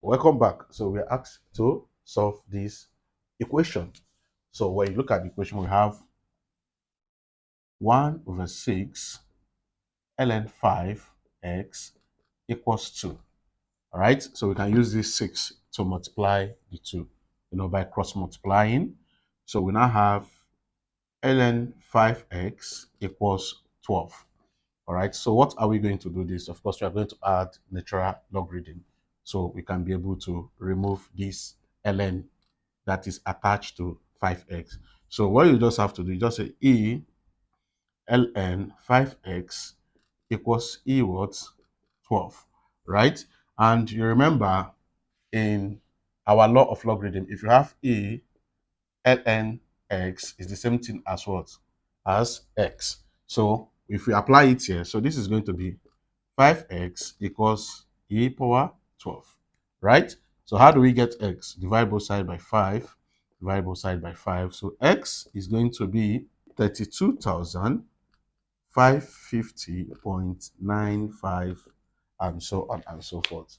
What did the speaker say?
Welcome back. So we're asked to solve this equation. So when you look at the equation, we have 1 over 6 ln 5x equals 2. All right, so we can use this 6 to multiply the 2, by cross multiplying. So we now have ln 5x equals 12. All right, so what are we going to do this? Of course, we are going to add natural logarithm. So we can be able to remove this ln that is attached to 5x. So what you just have to do, you just say e ln 5x equals e what? 12, right? And you remember in our law of logarithm, if you have e ln x is the same thing as what? As x. So if we apply it here, so this is going to be 5x equals e power 12, right? So how do we get x? Divide both sides by 5. Divide both sides by 5. So x is going to be 32,550.95 and so on and so forth.